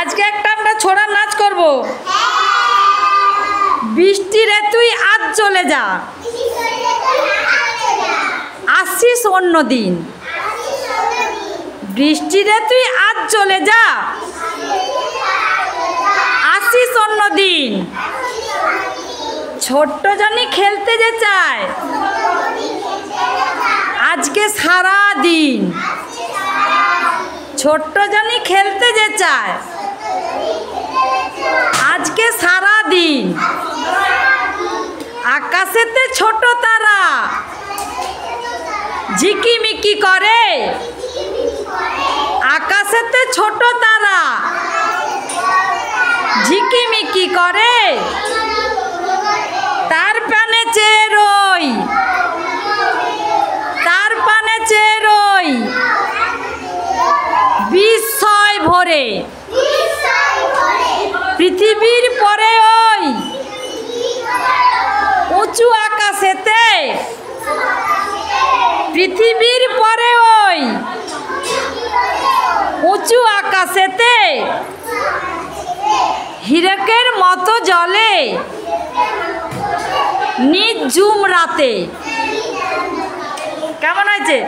আজকে একটা আমরা ছোড়ার নাচ করব। বৃষ্টি রে তুই আজ চলে যা, আসিস অন্য দিন। বৃষ্টি রে তুই আজ চলে যা, আসিস অন্য দিন। ছোট্ট জনি খেলতে যে চায়, আজকে সারা দিন। ছোট্ট জনি খেলতে যে চায়, আজকে সারা দিন। আকাশেতে ছোট তারা ঝিকিমিকি করে, আকাশেতে ছোট তারা ঝিকিমিকি করে। তার পানে চেয়ে রই, তার পানে চেয়ে রই বিস্ময় ভরে। পৃথিবীর পরে ওই উঁচু আকাশেতে, পৃথিবীর পরে ওই উঁচু আকাশেতে হীরকের মতো জ্বলে নিঝুম রাতে। কেমন হয়েছে?